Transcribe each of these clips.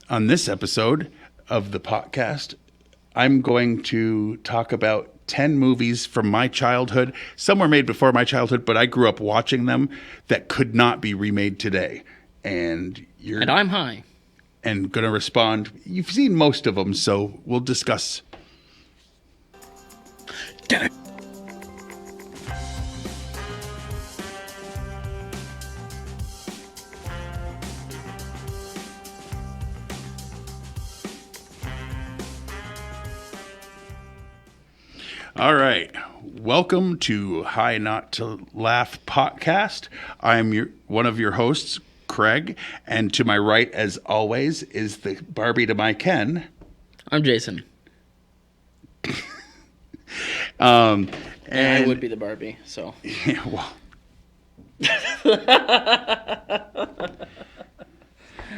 On this episode of the podcast, I'm going to talk about 10 movies from my childhood. Some were made before my childhood, but I grew up watching them that could not be remade today. And I'm high. And going to respond. You've seen most of them, so we'll discuss. Damn it. All right. Welcome to High Not to Laugh podcast. I'm one of your hosts, Craig, and to my right, as always, is the Barbie to my Ken. I'm Jason. And I would be the Barbie, so. Yeah, well.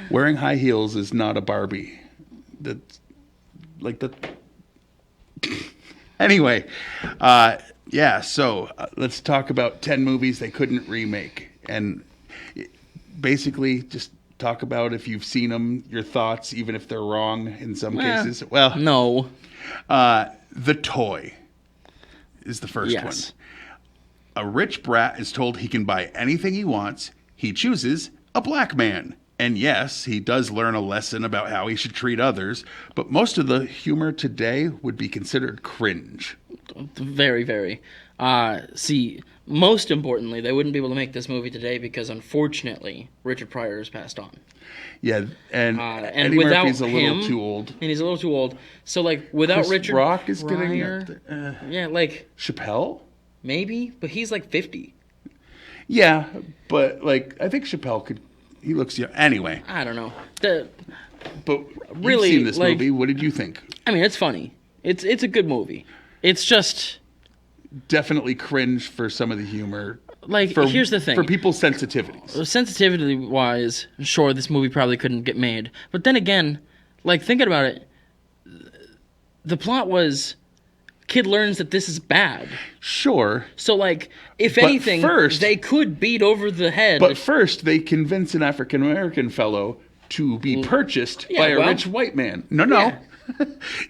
Wearing high heels is not a Barbie. That's like the. Anyway, so let's talk about 10 movies they couldn't remake. And basically just talk about if you've seen them, your thoughts, even if they're wrong in some cases. Well, no. The Toy is the first one. A rich brat is told he can buy anything he wants. He chooses a black man. And yes, he does learn a lesson about how he should treat others, but most of the humor today would be considered cringe. Very, very. See, most importantly, they wouldn't be able to make this movie today because, unfortunately, Richard Pryor has passed on. Yeah, and Eddie Murphy's a little too old. And he's a little too old. So, like, without Chris Richard Rock is Pryor, getting yeah, like Chappelle? Maybe, but he's like 50. Yeah, but like I think Chappelle could. He looks young. Anyway, I don't know. But really, you've seen this movie. What did you think? I mean, it's funny. It's a good movie. It's just definitely cringe for some of the humor. Like, here's the thing. For people's sensitivities. Sensitivity-wise, sure, this movie probably couldn't get made. But then again, like, thinking about it, the plot was kid learns that this is bad. Sure. So, like, if anything, they could beat over the head. But first, they convince an African-American fellow to be purchased by a rich white man. No. Yeah.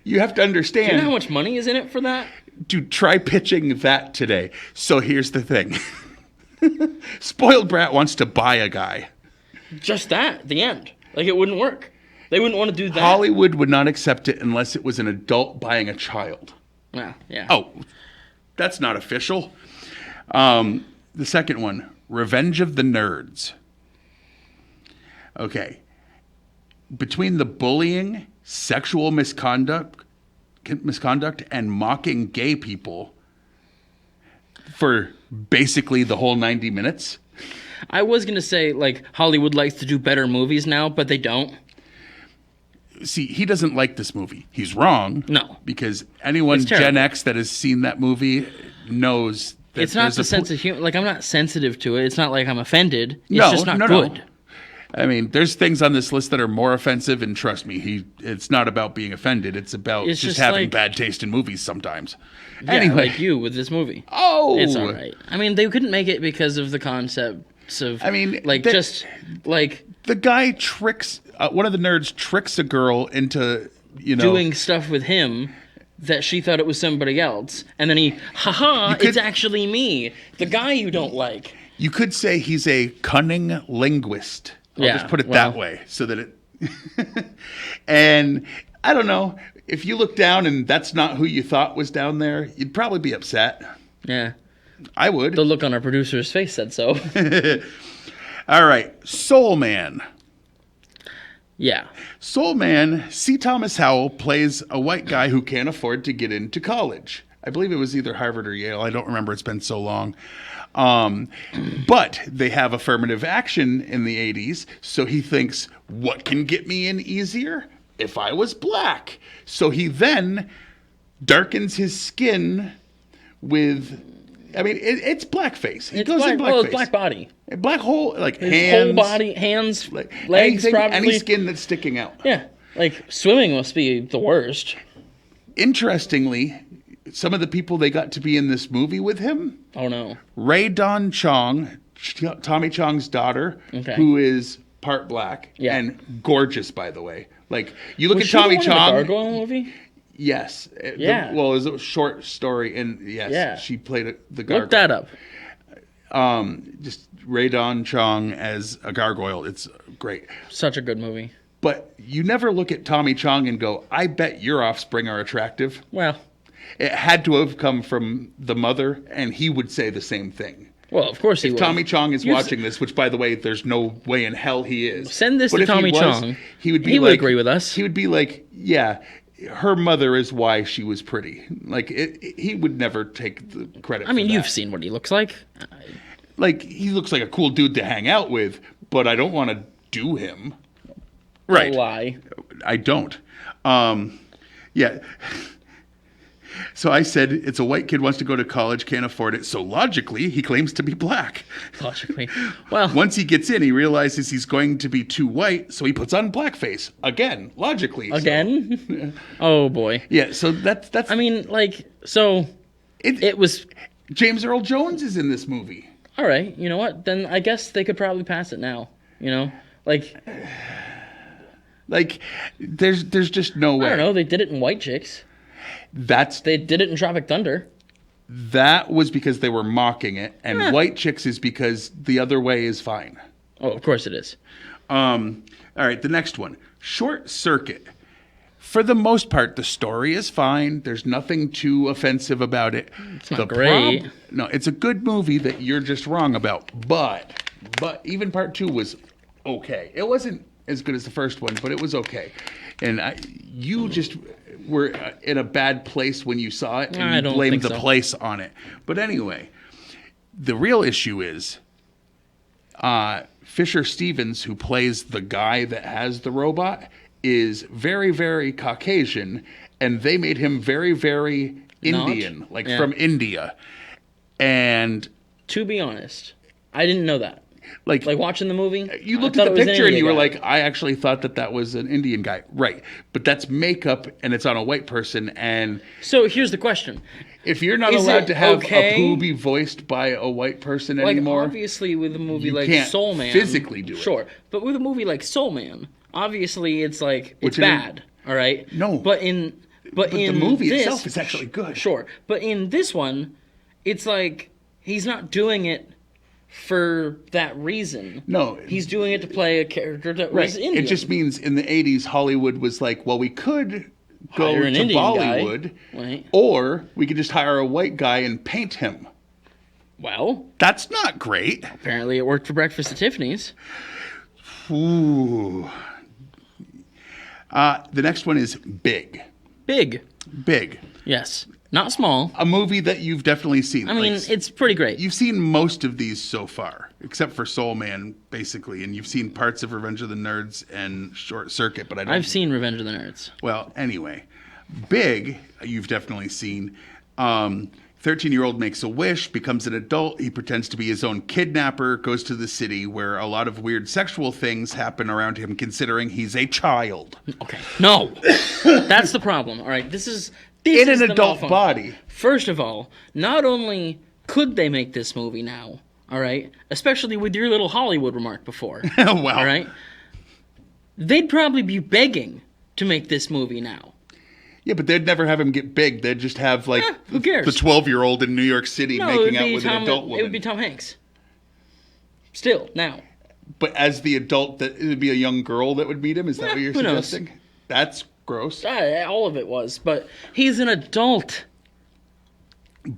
You have to understand. Do you know how much money is in it for that? Dude, try pitching that today. So here's the thing. Spoiled brat wants to buy a guy. Just that, the end. Like, it wouldn't work. They wouldn't want to do that. Hollywood would not accept it unless it was an adult buying a child. Yeah. Oh, that's not official. The second one, Revenge of the Nerds. Okay. Between the bullying, sexual misconduct, and mocking gay people for basically the whole 90 minutes. I was going to say, like, Hollywood likes to do better movies now, but they don't. See, he doesn't like this movie. He's wrong. No. Because anyone Gen X that has seen that movie knows that it's not the sense of humor. Like, I'm not sensitive to it. It's not like I'm offended. It's just not good. No. I mean, there's things on this list that are more offensive, and trust me, it's not about being offended. It's about just having bad taste in movies sometimes. Yeah, anyway. Like you with this movie. Oh! It's all right. I mean, they couldn't make it because of the concepts of... I mean... Like, the guy tricks... one of the nerds tricks a girl into, doing stuff with him that she thought it was somebody else. And then it's actually me, the guy you don't like. You could say he's a cunning linguist. I'll just put it that way so that it... And I don't know. If you look down and that's not who you thought was down there, you'd probably be upset. Yeah. I would. The look on our producer's face said so. All right. Soul Man. Yeah. Soul Man, C. Thomas Howell plays a white guy who can't afford to get into college. I believe it was either Harvard or Yale. I don't remember. It's been so long. But they have affirmative action in the 80s, so he thinks, what can get me in easier? If I was black. So he then darkens his skin with... I mean, it's blackface. He goes in blackface. Well, it's black body. Black hole, like his hands. Whole body, hands, legs, probably. Any skin that's sticking out. Yeah, like swimming must be the worst. Interestingly, some of the people they got to be in this movie with him. Oh no. Rae Dawn Chong, Tommy Chong's daughter, who is part black, Yeah. and gorgeous, by the way. Like, you look Was at she the Tommy one in the Chong. Gargoyle movie? Yes. Yeah. It was a short story, and yes, Yeah. she played the gargoyle. Look that up. Just Ray Don Chong as a gargoyle. It's great. Such a good movie. But you never look at Tommy Chong and go, I bet your offspring are attractive. Well, It had to have come from the mother, and he would say the same thing. well, of course he If would. Tommy Chong is You're watching this, which, by the way, there's no way in hell he is. Send this But to if he Tommy was, Chong. He would be He would like, agree with us. He would be like, yeah, her mother is why she was pretty. Like, he would never take the credit I mean, for you've that. seen what he looks like. Like, he looks like a cool dude to hang out with, but I don't want to do him. Don't lie. I don't. Yeah. So I said, it's a white kid wants to go to college, can't afford it. So logically, he claims to be black. Logically. Well, Once he gets in, he realizes he's going to be too white, so he puts on blackface. Again, logically. so- again? Oh, boy. Yeah, so that's I mean, like, so it was... James Earl Jones is in this movie. All right, you know what? Then I guess they could probably pass it now. You know? Like, Like, there's just no way. I don't know. They did it in White Chicks. They did it in Tropic Thunder. That was because they were mocking it, and White Chicks is because the other way is fine. Oh, of course it is. All right, the next one, Short Circuit. For the most part, the story is fine. There's nothing too offensive about it. It's not great. No, it's a good movie that you're just wrong about. But even part 2 was okay. It wasn't as good as the first one, but it was okay. And you just were in a bad place when you saw it, and I you don't blamed think the so. place on it. But anyway, the real issue is Fisher Stevens, who plays the guy that has the robot, is very, very Caucasian, and they made him very, very Indian, like Yeah. from India. And To be honest, I didn't know that. like Watching the movie, you I looked thought at it the was an picture and you Indian were guy. like, I actually thought that was an Indian guy. Right. But that's makeup, and it's on a white person. And So here's the question. if you're not Is allowed it to have okay? a poo be voiced by a white person Like, anymore, obviously, with a movie you like can't Soul Man, physically do it. Sure, but with a movie like Soul Man, obviously, it's like it's Which it is- bad. All right. No. But in the movie this, itself is actually good. Sure, but in this one, it's like he's not doing it for that reason. No. He's doing it to play a character that right. was Indian. It just means in the 80s, Hollywood was like, well, we could go Hire an to Indian guy. Bollywood, Right. or we could just hire a white guy and paint him. Well, That's not great. apparently it worked for Breakfast at Tiffany's. Ooh. The next one is Big. Big. Big. Yes. Not small. A movie that you've definitely seen. I mean, it's pretty great. You've seen most of these so far, except for Soul Man, basically, and you've seen parts of Revenge of the Nerds and Short Circuit, but I don't. I've seen Revenge of the Nerds. Well, anyway, Big, you've definitely seen. 13-year-old makes a wish, becomes an adult. He pretends to be his own kidnapper, goes to the city where a lot of weird sexual things happen around him, considering he's a child. Okay. No. That's the problem. All right. This is In an the adult malfunction. body. First of all, not only could they make this movie now, all right, especially with your little Hollywood remark before, Wow. all right, they'd probably be begging to make this movie now. Yeah, but they'd never have him get big. They'd just have, like, Who cares? the 12-year-old in New York City No, it making would out be with Tom. an adult woman. It would be Tom Hanks. Still now. But as the adult, that it would be a young girl that would meet him. Is that what you're who knows? suggesting? That's gross. All of it was, but he's an adult.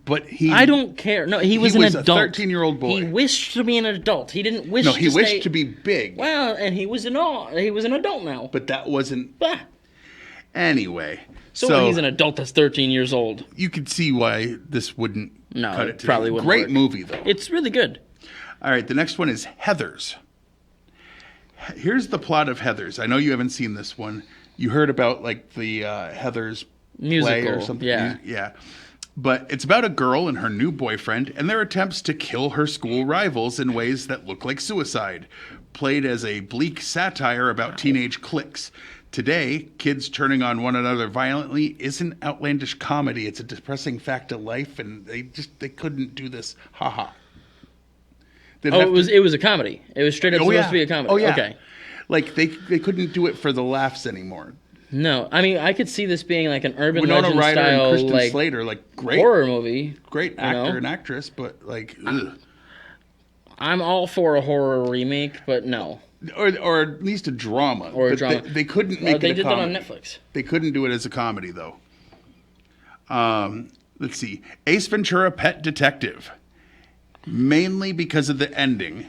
But he. I don't care. No, he was an was a adult. 13-year-old boy. He wished to be an adult. He didn't wish. No, he to wished stay... to be big, Well, and he was an adult now. but that wasn't. Bah. Anyway, So he's an adult that's 13 years old. you could see why this wouldn't No, cut it it. Today. probably wouldn't Great work. movie though. It's really good. All right, the next one is Heathers. Here's the plot of Heathers. I know you haven't seen this one. You heard about like the Heathers play or Musical, something. yeah. Yeah. But it's about a girl and her new boyfriend and their attempts to kill her school rivals in ways that look like suicide, played as a bleak satire about teenage cliques. Today, kids turning on one another violently isn't outlandish comedy. It's a depressing fact of life, and they couldn't do this. Ha ha. Oh, it was a comedy. It was straight up supposed to be a comedy. Oh, yeah. Okay. Like they couldn't do it for the laughs anymore. No, I mean I could see this being like an urban Winona legend Ryder and style Kristen like Slater, like great horror movie. great know? actor and actress, but like, ugh. I'm all for a horror remake, but no. or at least a drama. Or a But drama. They couldn't make They it a did that on comedy. Netflix. They couldn't do it as a comedy though. Let's see, Ace Ventura: Pet Detective, mainly because of the ending,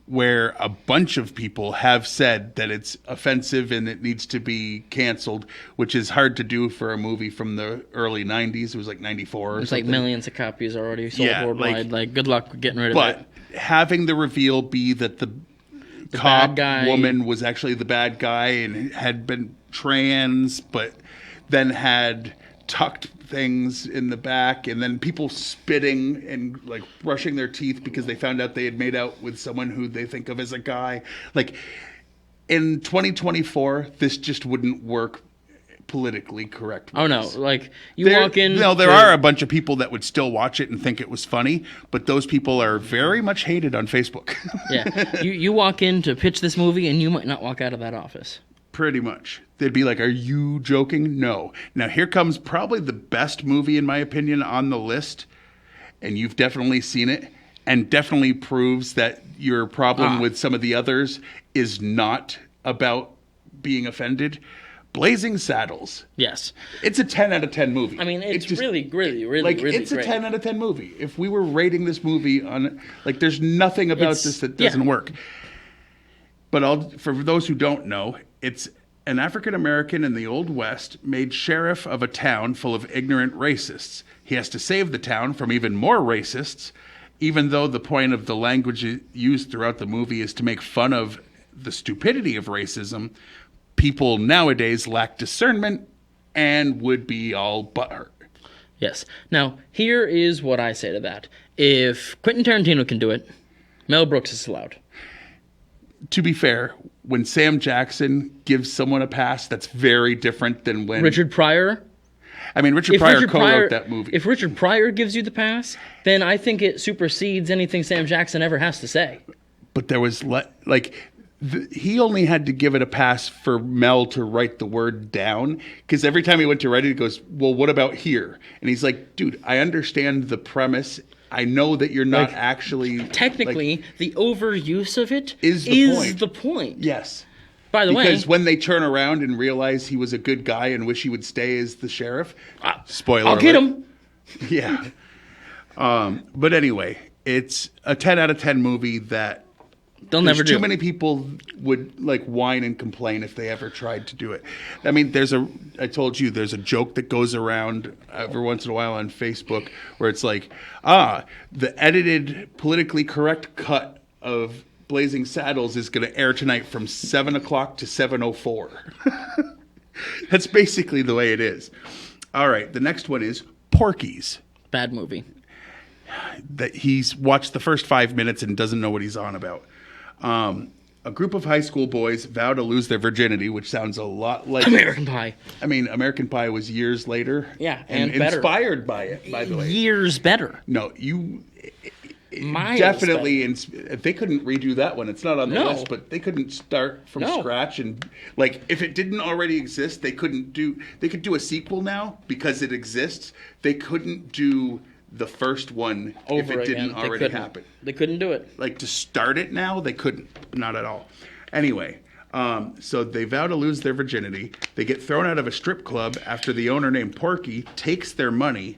where a bunch of people have said that it's offensive and it needs to be canceled, which is hard to do for a movie from the early 90s. It was like 94 or There's something. like millions of copies already sold Yeah, worldwide. Like, good luck getting rid of But it. having the reveal be that the bad cop guy. woman was actually the bad guy and had been trans, but then had tucked things in the back, and then people spitting and like brushing their teeth because they found out they had made out with someone who they think of as a guy. Like in 2024, this just wouldn't work politically correct. Oh no! Like you There, walk in. no, there to- are a bunch of people that would still watch it and think it was funny, but those people are very much hated on Facebook. Yeah, you walk in to pitch this movie, and you might not walk out of that office. Pretty much. They'd be like, "Are you joking?" No. Now here comes probably the best movie in my opinion on the list, and you've definitely seen it, and definitely proves that your problem with some of the others is not about being offended. Blazing Saddles. Yes, It's a 10 out of 10 movie. I mean it's just- really like really it's great. a 10 out of 10 movie. If we were rating this movie on, like, there's nothing about It's- this that yeah. doesn't work. But for those who don't know, it's an African American in the Old West made sheriff of a town full of ignorant racists. He has to save the town from even more racists, even though the point of the language used throughout the movie is to make fun of the stupidity of racism. People nowadays lack discernment and would be all butthurt. Yes. Now here is what I say to that: if Quentin Tarantino can do it, Mel Brooks is allowed. To be fair, when Sam Jackson gives someone a pass, that's very different than when Richard Pryor. I mean, Richard Pryor co-wrote that movie. If Richard Pryor gives you the pass, then I think it supersedes anything Sam Jackson ever has to say. But there was he only had to give it a pass for Mel to write the word down, because every time he went to write it, he goes, "Well, what about here?" And he's like, "Dude, I understand the premise. I know that you're not actually Technically, the overuse of it Is the point. the point. yes." By the Because way, when they turn around and realize he was a good guy and wish he would stay as the sheriff, spoiler I'll get alert. him. Yeah. But anyway, it's a 10 out of 10 movie that They'll never too do. many people would like whine and complain if they ever tried to do it. I mean, I told you, there's a joke that goes around every once in a while on Facebook where it's like, the edited politically correct cut of Blazing Saddles is going to air tonight from 7 o'clock to 7:04. That's basically the way it is. All right. The next one is Porky's. Bad movie. That he's watched the first 5 minutes and doesn't know what he's on about. A group of high school boys vow to lose their virginity, which sounds a lot like American Pie. I mean, American Pie was years later. Yeah, and better. inspired by it, by the way. Years better. No, you Miles definitely. They couldn't redo that one. It's not on the No. list, but they couldn't start from No. scratch and like if it didn't already exist, they couldn't do. They could do a sequel now because it exists. They couldn't do the first one if Over it didn't again. They already couldn't. happen. They couldn't do it. Like to start it now, they couldn't. Not at all. Anyway, so they vow to lose their virginity. They get thrown out of a strip club after the owner named Porky takes their money,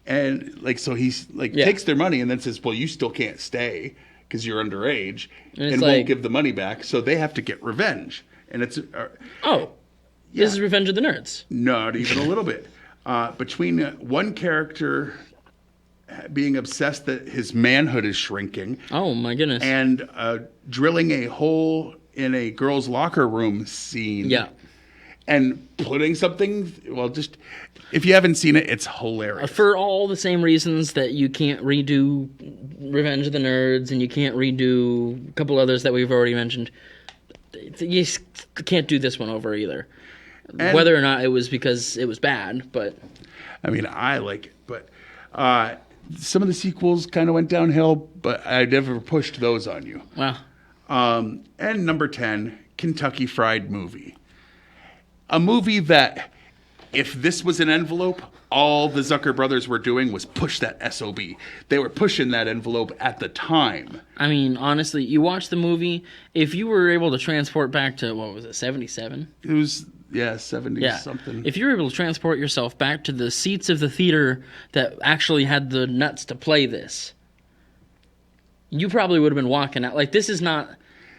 and like so he's like Yeah. takes their money and then says, "Well, you still can't stay because you're underage it's and like- won't give the money back." So they have to get revenge, and it's Oh, this is Revenge of the Nerds. not even a little bit. Between one character being obsessed that his manhood is shrinking, Oh my goodness. and drilling a hole in a girl's locker room scene. Yeah. And putting something, well, just if you haven't seen it, it's hilarious. For all the same reasons that you can't redo Revenge of the Nerds and you can't redo a couple others that we've already mentioned, you can't do this one over either. And- Whether or not it was because it was bad, but I mean, I like it, but some of the sequels kind of went downhill, but I never pushed those on you. well, And number 10, Kentucky Fried movie. A movie that, if this was an envelope, all the Zucker brothers were doing was push that SOB. They were pushing that envelope at the time. I mean, honestly, you watch the movie, if you were able to transport back to, what was it, 77? It was, 70 Yeah. something. If you were able to transport yourself back to the seats of the theater that actually had the nuts to play this, you probably would have been walking out. Like, this is not,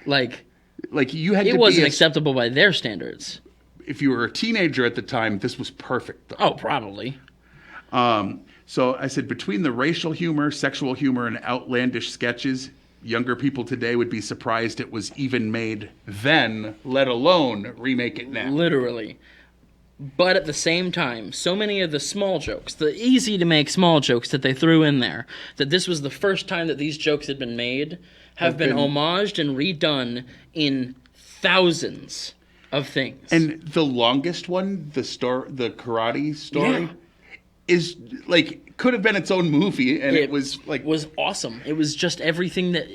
like, Like, you had it to wasn't be acceptable by their standards. if you were a teenager at the time, this was perfect, though. Oh, probably. So I said, between the racial humor, sexual humor, and outlandish sketches, younger people today would be surprised it was even made then, let alone remake it now. Literally. But at the same time, so many of the small jokes, the easy to make small jokes that they threw in there, that this was the first time that these jokes had been made, have been homaged and redone in thousands of things. And the longest one, the karate story, Yeah. is like could have been its own movie, and it was like was awesome. It was just everything that,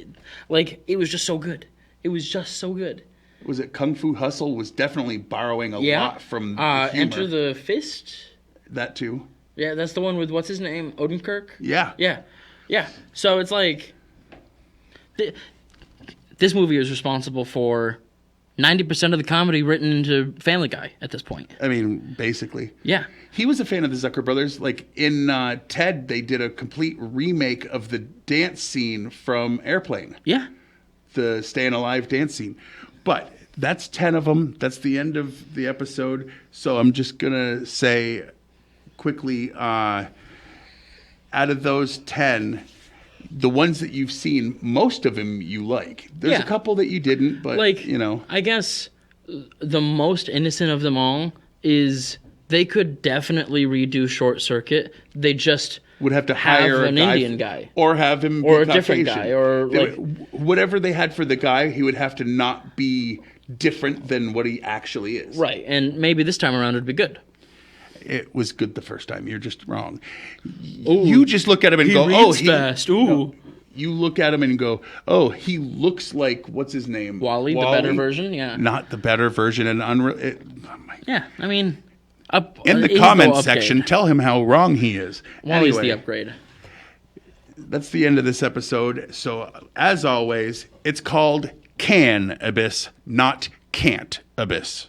like, it was just so good. It was just so good. was it Kung Fu Hustle was definitely borrowing a lot from the humor. Enter the Fist. That too. Yeah, that's the one with what's his name, Odenkirk. Yeah. Yeah. So it's like this movie is responsible for 90% of the comedy written into Family Guy at this point. I mean, basically. Yeah. He was a fan of the Zucker brothers. Like in Ted, they did a complete remake of the dance scene from Airplane, Yeah. the Staying Alive dance scene. But that's 10 of them. That's the end of the episode. So I'm just going to say quickly, out of those 10, the ones that you've seen, most of them you like. There's Yeah. a couple that you didn't, but, Like, you know. I guess the most innocent of them all is they could definitely redo Short Circuit. They just Would have to hire an a guy Indian guy. or have him Or be a different Caucasian. guy, or, They like- would- whatever they had for the guy, he would have to not be different than what he actually is. Right, and maybe this time around it'd be good. It was good the first time. You're just wrong. You just look at him and He go, reads "Oh, fast. Ooh." No. You look at him and go, "Oh, he looks like what's his name? Wally, the better version, yeah. Not the better version." And Yeah, I mean, in the he's comment upgrade. section, tell him how wrong he is. Wally's Anyway, the upgrade. that's the end of this episode. So, as always, it's called Can Abyss, not Can't Abyss.